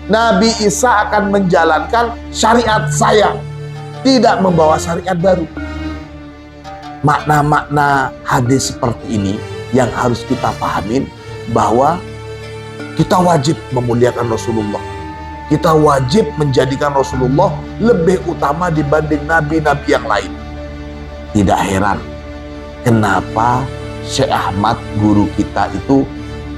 Nabi Isa akan menjalankan syariat saya, tidak membawa syariat baru. Makna-makna hadis seperti ini yang harus kita pahamin, bahwa kita wajib memuliakan Rasulullah. Kita wajib menjadikan Rasulullah lebih utama dibanding nabi-nabi yang lain. Tidak heran kenapa Syekh Ahmad, guru kita itu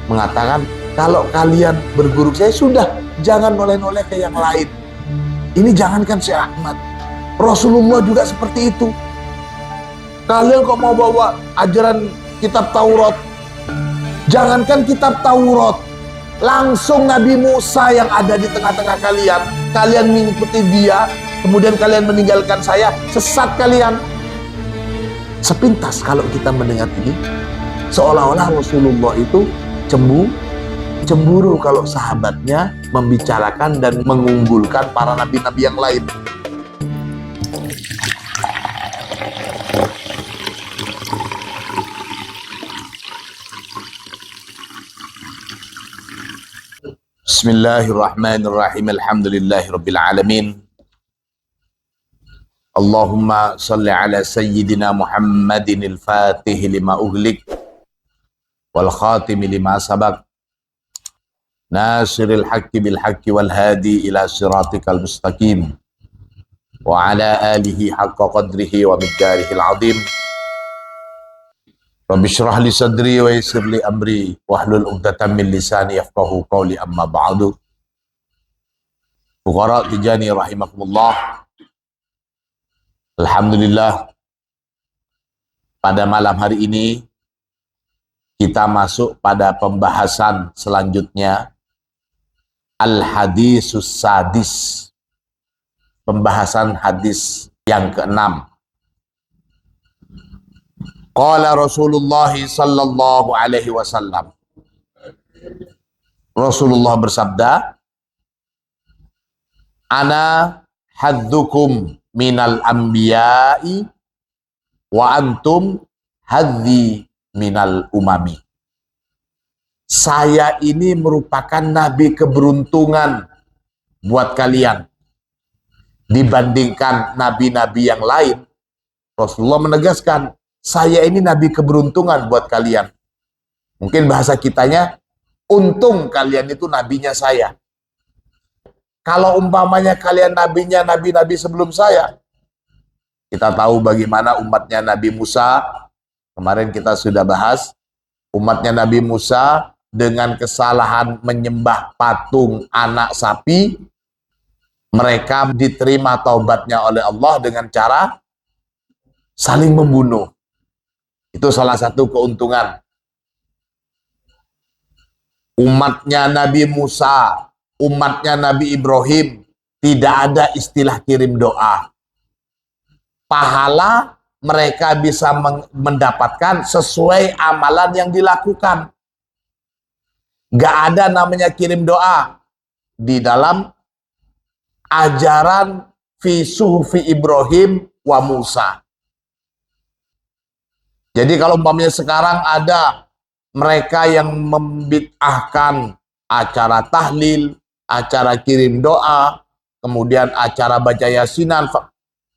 mengatakan, kalau kalian berguru saya, sudah, jangan noleh-noleh ke yang lain. Ini jangankan Syekh Ahmad, Rasulullah juga seperti itu. Kalian kok mau bawa ajaran kitab Taurat? Jangankan kitab Taurat, langsung Nabi Musa yang ada di tengah-tengah kalian, kalian mengikuti dia, kemudian kalian meninggalkan saya, sesat kalian. Sepintas kalau kita mendengar ini, seolah-olah Rasulullah itu cemburu kalau sahabatnya membicarakan dan mengunggulkan para nabi-nabi yang lain. Bismillahirrahmanirrahim. Alhamdulillahirabbil alamin. Allahumma shalli ala sayyidina Muhammadin al-Fatih lima ughliq wal khatim lima sabaq, nasiril haqqi bil haqqi wal hadi ila siratikal mustaqim, wa ala alihi haqqa qadrihi wa miqdarihil azim. Rabbi shrah li sadri wa yassir li amri wahlul 'uqdatam min lisani yafqahu qawli, amma ba'du. Fuqara Tijani rahimakumullah. Alhamdulillah, pada malam hari ini kita masuk pada pembahasan selanjutnya, Al-Hadisus Sadis, pembahasan hadis yang ke-6. Qala Rasulullah sallallahu alaihi wasallam. Rasulullah bersabda, ana haddukum minal anbiya'i wa antum hadzi minal umami. Saya ini merupakan nabi keberuntungan buat kalian dibandingkan nabi-nabi yang lain. Rasulullah menegaskan, saya ini nabi keberuntungan buat kalian. Mungkin bahasa kitanya, untung kalian itu nabinya saya. Kalau umpamanya kalian nabinya nabi-nabi sebelum saya, kita tahu bagaimana umatnya Nabi Musa. Kemarin kita sudah bahas, umatnya Nabi Musa dengan kesalahan menyembah patung anak sapi, mereka diterima taubatnya oleh Allah dengan cara saling membunuh. Itu salah satu keuntungan. Umatnya Nabi Musa, umatnya Nabi Ibrahim, tidak ada istilah kirim doa. Pahala mereka bisa mendapatkan sesuai amalan yang dilakukan. Gak ada namanya kirim doa di dalam ajaran fi suhufi Ibrahim wa Musa. Jadi kalau umpamanya sekarang ada mereka yang membid'ahkan acara tahlil, acara kirim doa, kemudian acara baca yasinan,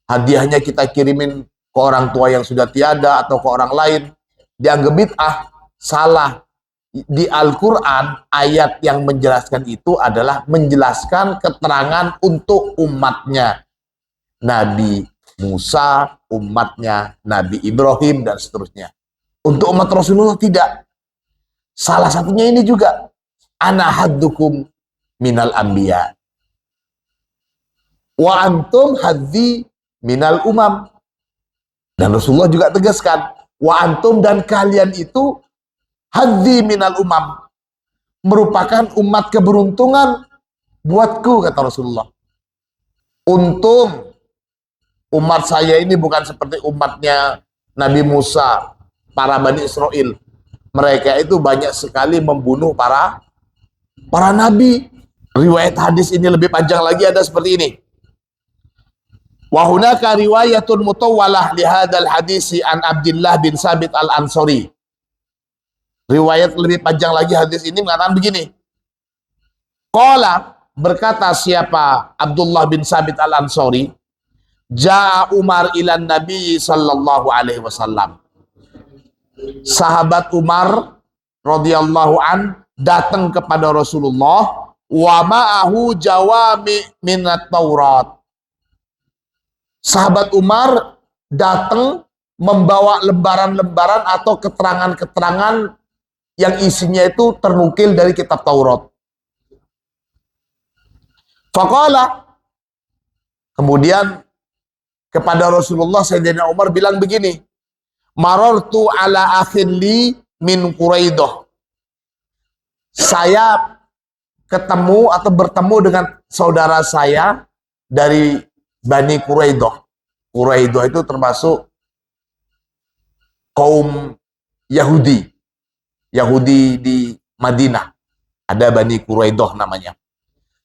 hadiahnya kita kirimin ke orang tua yang sudah tiada atau ke orang lain, dianggap bid'ah, salah. Di Al-Quran, ayat yang menjelaskan itu adalah menjelaskan keterangan untuk umatnya Nabi Musa, umatnya Nabi Ibrahim, dan seterusnya. Untuk umat Rasulullah tidak. Salah satunya ini juga, ana haddukum minal anbiya wa antum hadzi minal umam. Dan Rasulullah juga tegaskan, wa antum, dan kalian itu hadzi minal umam, merupakan umat keberuntungan buatku, kata Rasulullah. Untung umat saya ini bukan seperti umatnya Nabi Musa, para Bani Israel. Mereka itu banyak sekali membunuh para nabi. Riwayat hadis ini lebih panjang lagi, ada seperti ini. Wa hunaka riwayatun mutawwalah li hadzal hadisi an Abdullah bin Sabit al-Ansari. Riwayat lebih panjang lagi hadis ini mengatakan begini. Qala berkata siapa? Abdullah bin Sabit al-Ansari, Ja'a Umar ilan Nabi sallallahu alaihi wasallam. Sahabat Umar radhiyallahu an datang kepada Rasulullah, wa ma'ahu jawami minat Taurat. Sahabat Umar datang membawa lembaran-lembaran atau keterangan-keterangan yang isinya itu ternukil dari kitab Taurat. Faqala, kemudian kepada Rasulullah Sayyidina Umar bilang begini, marartu ala akhin li min Quraidah. Saya ketemu atau bertemu dengan saudara saya dari Bani Quraidah. Quraidah itu termasuk kaum Yahudi. Yahudi di Madinah. Ada Bani Quraidah namanya.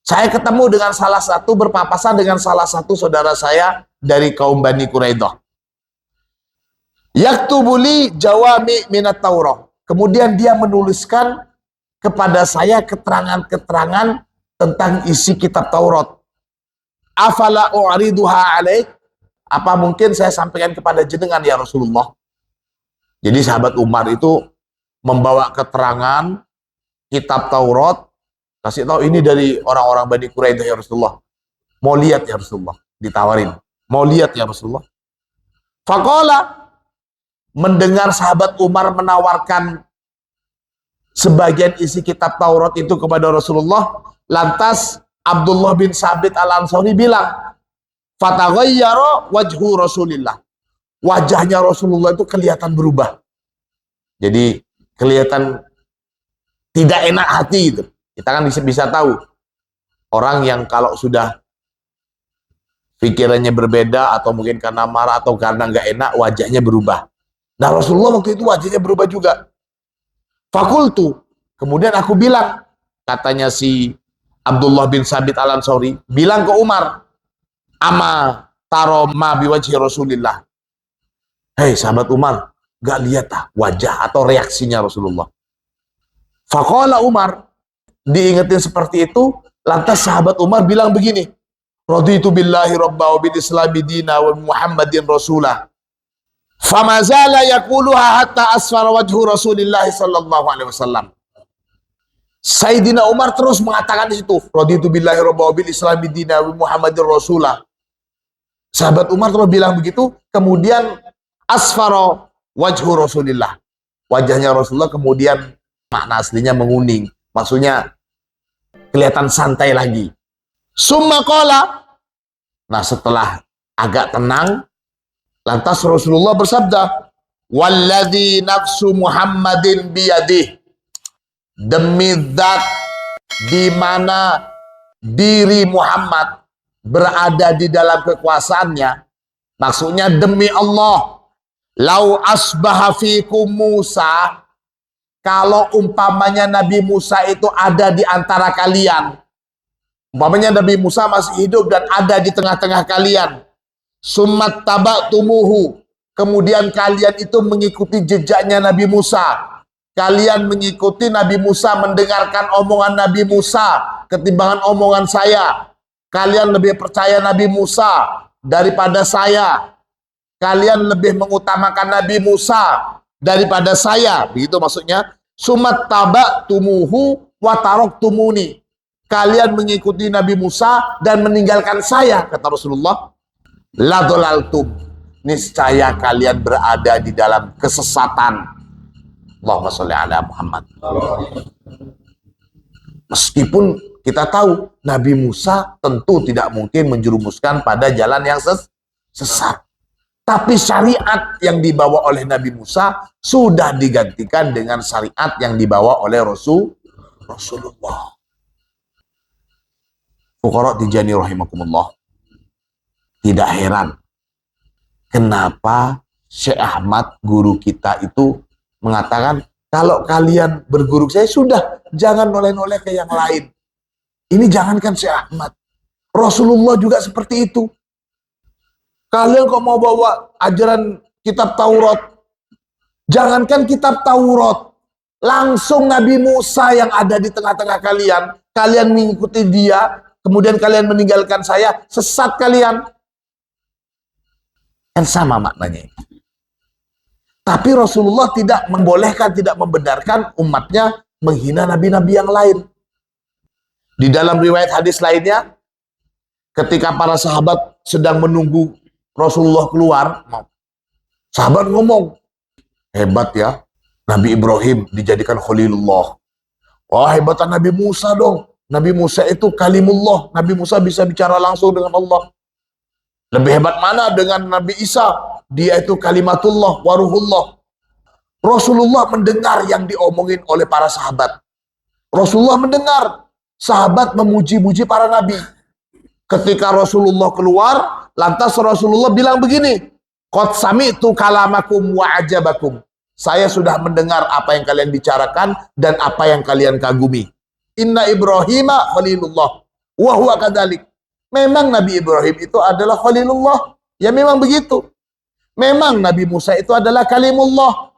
Saya ketemu dengan salah satu, berpapasan dengan salah satu saudara saya dari kaum Bani Quraidah. Yaktubuli jawami minat Taurah. Kemudian dia menuliskan kepada saya keterangan-keterangan tentang isi kitab Taurat. Afala u'riduha alaik? Apa mungkin saya sampaikan kepada jenengan ya Rasulullah? Jadi sahabat Umar itu membawa keterangan kitab Taurat, kasih tahu ini dari orang-orang Bani Quraidah ya Rasulullah. Mau lihat ya Rasulullah, ditawarin. Mau lihat ya Rasulullah. Faqala, mendengar sahabat Umar menawarkan sebagian isi kitab Taurat itu kepada Rasulullah, lantas Abdullah bin Sabit al-Ansari bilang, fataghayyara wajhu Rasulillah. Wajahnya Rasulullah itu kelihatan berubah. Jadi kelihatan tidak enak hati itu. Kita kan bisa tahu orang yang kalau sudah pikirannya berbeda atau mungkin karena marah atau karena nggak enak wajahnya berubah. Nah Rasulullah waktu itu wajahnya berubah juga. Fakultu, kemudian aku bilang, katanya si Abdullah bin Sabit al-Ansari bilang ke Umar, ama taro ma biwajhi Rasulillah. Hei sahabat Umar, gak lihat wajah atau reaksinya Rasulullah. Faqala Umar, diingetin seperti itu, lantas sahabat Umar bilang begini, raditu billahi rabba wa bil islami dina wa Muhammadin rasulah. Famazala yaquluha hatta asfara wajhu Rasulillah sallallahu alaihi wasallam. Sayyidina Umar terus mengatakan itu, raditu billahi rabba wa bil islami dina wa Muhammadin rasulah. Sahabat Umar terus bilang begitu, kemudian asfara wajhu Rasulillah. Wajahnya Rasulullah kemudian makna aslinya menguning. Maksudnya kelihatan santai lagi. Summa qala. Nah setelah agak tenang, lantas Rasulullah bersabda, walladzi nafsu Muhammadin biyadih. Demi zat di mana diri Muhammad berada di dalam kekuasaannya. Maksudnya demi Allah, lau asbaha fikum Musa, kalau umpamanya Nabi Musa itu ada di antara kalian, umpamanya Nabi Musa masih hidup dan ada di tengah-tengah kalian, summat taba'tumuhu, kemudian kalian itu mengikuti jejaknya Nabi Musa, kalian mengikuti Nabi Musa, mendengarkan omongan Nabi Musa ketimbangan omongan saya, kalian lebih percaya Nabi Musa daripada saya, kalian lebih mengutamakan Nabi Musa daripada saya, begitu maksudnya. Sumat taba'tumuhu wa taraktumuni, kalian mengikuti Nabi Musa dan meninggalkan saya, kata Rasulullah, la dhalaltum, niscaya kalian berada di dalam kesesatan. Allahumma sholli ala Muhammad. Meskipun kita tahu Nabi Musa tentu tidak mungkin menjerumuskan pada jalan yang sesat, tapi syariat yang dibawa oleh Nabi Musa sudah digantikan dengan syariat yang dibawa oleh Rasulullah. Fuqara Tijani rahimakumullah. Tidak heran kenapa Syekh Ahmad guru kita itu mengatakan, kalau kalian berguru saya sudah, jangan noleh-noleh ke yang lain. Ini jangankan Syekh Ahmad, Rasulullah juga seperti itu. Kalian kok mau bawa ajaran kitab Taurat, jangankan kitab Taurat, langsung Nabi Musa yang ada di tengah-tengah kalian, kalian mengikuti dia, kemudian kalian meninggalkan saya, sesat kalian. Kan sama maknanya. Tapi Rasulullah tidak membolehkan, tidak membenarkan umatnya menghina nabi-nabi yang lain. Di dalam riwayat hadis lainnya, ketika para sahabat sedang menunggu Rasulullah keluar, sahabat ngomong, hebat ya, Nabi Ibrahim dijadikan Khalilullah. Wah, hebatan Nabi Musa dong. Nabi Musa itu kalimullah. Nabi Musa bisa bicara langsung dengan Allah. Lebih hebat mana dengan Nabi Isa? Dia itu kalimatullah, waruhullah. Rasulullah mendengar yang diomongin oleh para sahabat. Rasulullah mendengar sahabat memuji-muji para nabi. Ketika Rasulullah keluar, lantas Rasulullah bilang begini, qad sami'tu kalamakum wa ajabakum. Saya sudah mendengar apa yang kalian bicarakan dan apa yang kalian kagumi. Inna Ibrahima khalilullah wa huwa kadzalik. Memang Nabi Ibrahim itu adalah khalilullah. Ya memang begitu. Memang Nabi Musa itu adalah kalimullah.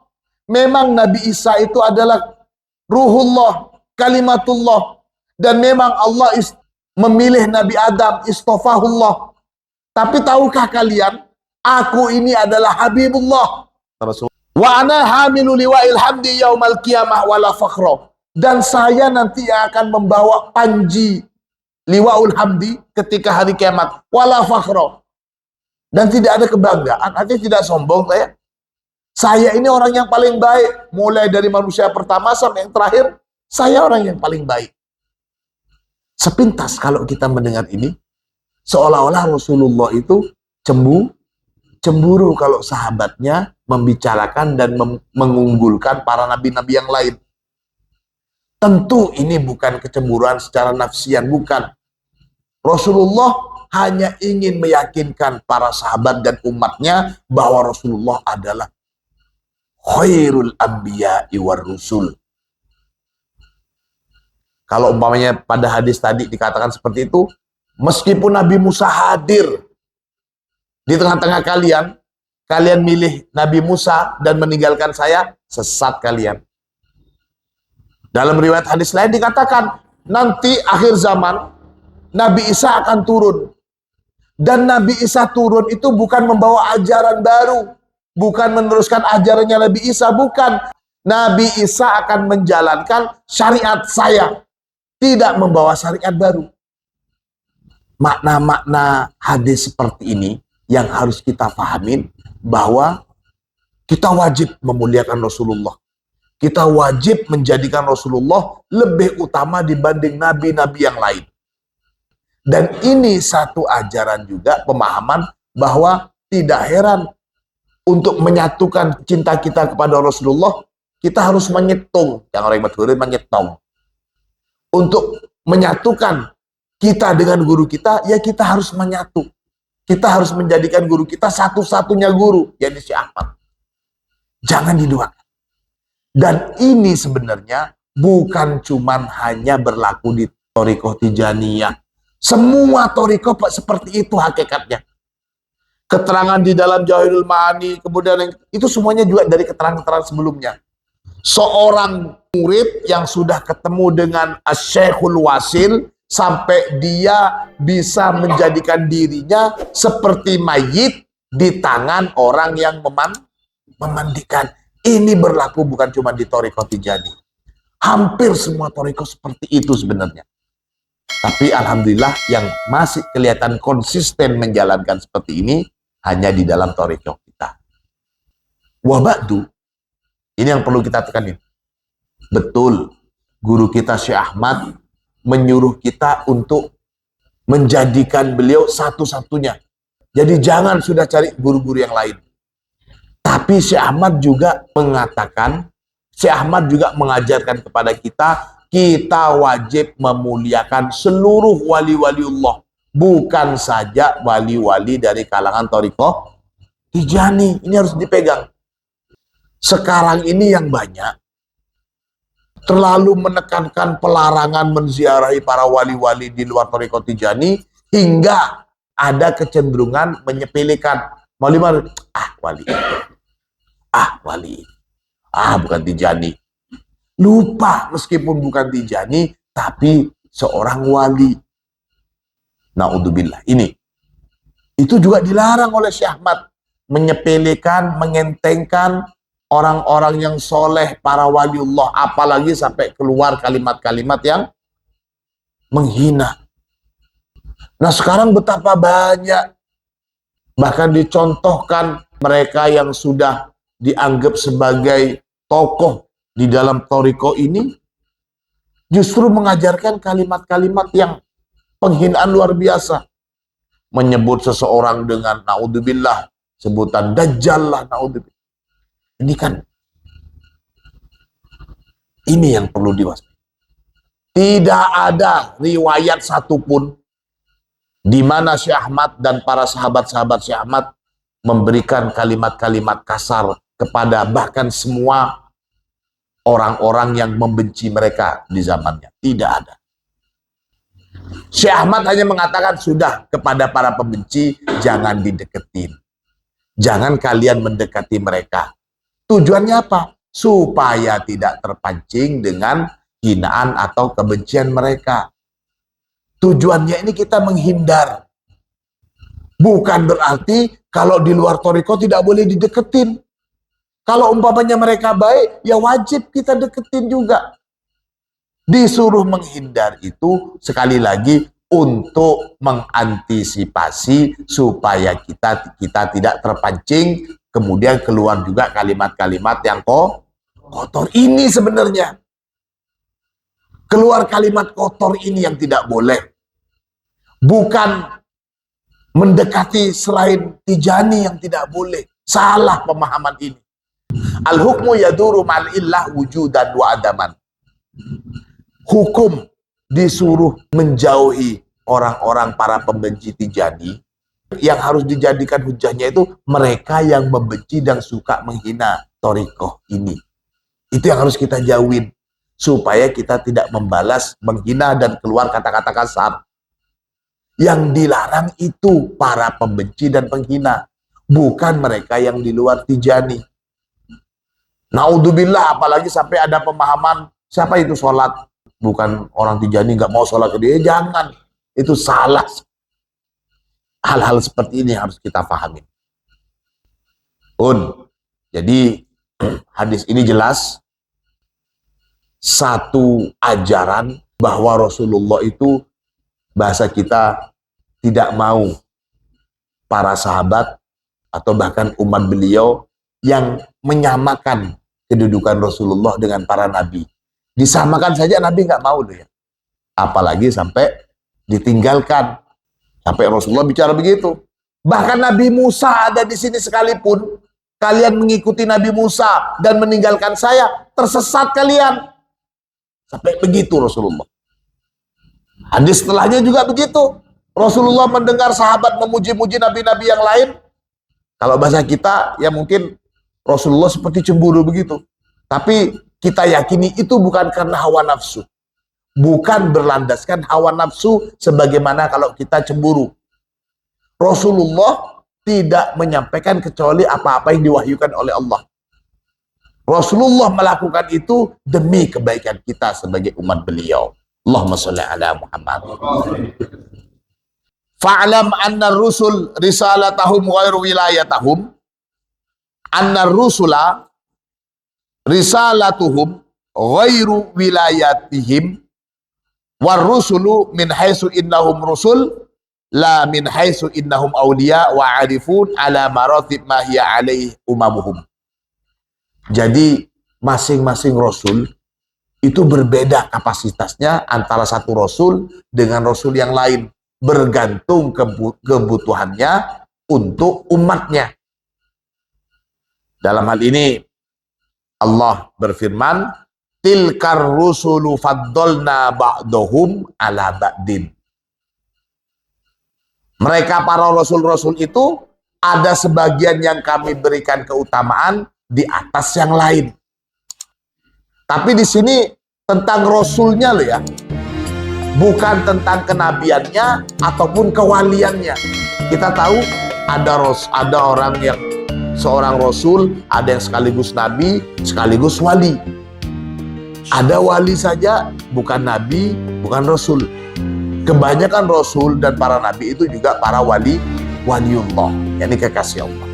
Memang Nabi Isa itu adalah ruhullah, kalimatullah. Dan memang Allah memilih Nabi Adam, istofahullah. Tapi tahukah kalian, aku ini adalah Habibullah. Wa ana hamilu liwa'il hamdi yaumal qiyamah wala fakhra. Dan saya nanti akan membawa panji liwa'ul hamdi ketika hari kiamat wala fakhra. Dan tidak ada kebanggaan, artinya tidak sombong saya. Saya ini orang yang paling baik, mulai dari manusia pertama sampai yang terakhir, saya orang yang paling baik. Sepintas kalau kita mendengar ini, seolah-olah Rasulullah itu cemburu kalau sahabatnya membicarakan dan mengunggulkan para nabi-nabi yang lain. Tentu ini bukan kecemburuan secara nafsian, bukan. Rasulullah hanya ingin meyakinkan para sahabat dan umatnya bahwa Rasulullah adalah khairul anbiya'i war rusul. Kalau umpamanya pada hadis tadi dikatakan seperti itu, meskipun Nabi Musa hadir di tengah-tengah kalian, kalian milih Nabi Musa dan meninggalkan saya, sesat kalian. Dalam riwayat hadis lain dikatakan, nanti akhir zaman, Nabi Isa akan turun. Dan Nabi Isa turun itu bukan membawa ajaran baru. Bukan meneruskan ajarannya Nabi Isa, bukan. Nabi Isa akan menjalankan syariat saya. Tidak membawa syariat baru. Makna-makna hadis seperti ini yang harus kita pahamin bahwa kita wajib memuliakan Rasulullah. Kita wajib menjadikan Rasulullah lebih utama dibanding nabi-nabi yang lain. Dan ini satu ajaran juga, pemahaman bahwa tidak heran untuk menyatukan cinta kita kepada Rasulullah, kita harus menyetung. Yang orang Madhurin menyetung. Untuk menyatukan kita dengan guru kita, ya kita harus menyatu. Kita harus menjadikan guru kita satu-satunya guru, yaitu Syekh Ahmad. Jangan diduakan. Dan ini sebenarnya bukan cuman hanya berlaku di Thariqah Tijaniyah. Semua thariqah seperti itu hakikatnya. Keterangan di dalam Jawahirul Ma'ani, kemudian itu semuanya juga dari keterangan-keterangan sebelumnya. Seorang murid yang sudah ketemu dengan Asy-Syekhul Wasil, sampai dia bisa menjadikan dirinya seperti mayit di tangan orang yang memandikan. Ini berlaku bukan cuma di Thariqah Tijaniyah. Hampir semua thariqah seperti itu sebenarnya. Tapi alhamdulillah yang masih kelihatan konsisten menjalankan seperti ini hanya di dalam thariqah kita. Wa ba'du, ini yang perlu kita tekanin. Betul, guru kita Syekh Ahmad menyuruh kita untuk menjadikan beliau satu-satunya. Jadi jangan sudah cari guru-guru yang lain. Tapi Syekh Ahmad juga mengatakan, Syekh Ahmad juga mengajarkan kepada kita, kita wajib memuliakan seluruh wali-waliullah. Bukan saja wali-wali dari kalangan Thariqah Tijani. Ini harus dipegang. Sekarang ini yang banyak terlalu menekankan pelarangan menziarahi para wali-wali di luar Thariqah Tijani, hingga ada kecenderungan menyepelekan wali, bukan Tijani. Lupa, meskipun bukan Tijani, tapi seorang wali. Naudzubillah. Itu juga dilarang oleh Syekh Ahmad, menyepelekan, mengentengkan orang-orang yang soleh, para waliullah, apalagi sampai keluar kalimat-kalimat yang menghina. Nah sekarang betapa banyak, bahkan dicontohkan mereka yang sudah dianggap sebagai tokoh di dalam thariqah ini, justru mengajarkan kalimat-kalimat yang penghinaan luar biasa. Menyebut seseorang dengan naudzubillah, sebutan dajjal lah, naudzubillah. Ini yang perlu diwaspadai. Tidak ada riwayat satupun di mana Syekh Ahmad dan para sahabat-sahabat Syekh Ahmad memberikan kalimat-kalimat kasar kepada bahkan semua orang-orang yang membenci mereka di zamannya. Tidak ada. Syekh Ahmad hanya mengatakan, sudah, kepada para pembenci jangan dideketin. Jangan kalian mendekati mereka. Tujuannya apa? Supaya tidak terpancing dengan hinaan atau kebencian mereka. Tujuannya ini kita menghindar. Bukan berarti kalau di luar thariqah tidak boleh dideketin. Kalau umpamanya mereka baik, ya wajib kita deketin juga. Disuruh menghindar itu sekali lagi untuk mengantisipasi supaya kita tidak terpancing, kemudian keluar juga kalimat-kalimat yang kotor. Ini sebenarnya keluar kalimat kotor ini yang tidak boleh. Bukan mendekati selain Tijani yang tidak boleh. Salah pemahaman ini. Al-hukmu yaduru ma'al illah wujudan wa adaman. Hukum disuruh menjauhi orang-orang para pembenci Tijani. Yang harus dijadikan hujahnya itu mereka yang membenci dan suka menghina thariqah ini. Itu yang harus kita jauhin, supaya kita tidak membalas, menghina dan keluar kata-kata kasar. Yang dilarang itu para pembenci dan penghina, bukan mereka yang di luar Tijani. Naudzubillah, apalagi sampai ada pemahaman siapa itu sholat, bukan orang Tijani nggak mau sholat ke dia. Jangan, itu salah. Hal-hal seperti ini harus kita pahami. Jadi hadis ini jelas satu ajaran bahwa Rasulullah itu, bahasa kita, tidak mau para sahabat atau bahkan umat beliau yang menyamakan kedudukan Rasulullah dengan para nabi. Disamakan saja Nabi nggak mau loh ya. Apalagi sampai ditinggalkan. Sampai Rasulullah bicara begitu. Bahkan Nabi Musa ada di sini sekalipun, kalian mengikuti Nabi Musa dan meninggalkan saya, tersesat kalian. Sampai begitu Rasulullah. Hadis setelahnya juga begitu. Rasulullah mendengar sahabat memuji-muji nabi-nabi yang lain. Kalau bahasa kita, ya mungkin Rasulullah seperti cemburu begitu. Tapi kita yakini itu bukan karena hawa nafsu. Bukan berlandaskan hawa nafsu sebagaimana kalau kita cemburu. Rasulullah tidak menyampaikan kecuali apa-apa yang diwahyukan oleh Allah. Rasulullah melakukan itu demi kebaikan kita sebagai umat beliau. Allahumma sholli ala Muhammad. Fa'lam anna rusul risalatahum ghairu wilayatahum. Anna rusula risalatuhum ghairu wilayatihim. War rusulu min haitsu innahum rusul la min haitsu innahum awliya wa arifun ala maratib ma hiya alaihi umamuhum. Jadi masing-masing rasul itu berbeda kapasitasnya antara satu rasul dengan rasul yang lain, bergantung kebutuhannya untuk umatnya. Dalam hal ini Allah berfirman, tilkar rusulu faddalna ba'dahum ala ba'din. Mereka para rasul-rasul itu ada sebagian yang kami berikan keutamaan di atas yang lain. Tapi di sini tentang rasulnya loh ya. Bukan tentang kenabiannya ataupun kewaliannya. Kita tahu ada orang yang seorang rasul, ada yang sekaligus nabi, sekaligus wali. Ada wali saja, bukan nabi, bukan rasul. Kebanyakan rasul dan para nabi itu juga para waliullah, yakni kekasih Allah.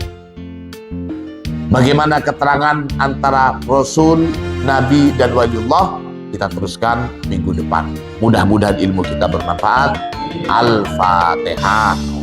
Bagaimana keterangan antara rasul, nabi, dan waliullah? Kita teruskan minggu depan. Mudah-mudahan ilmu kita bermanfaat. Al-Fatihah.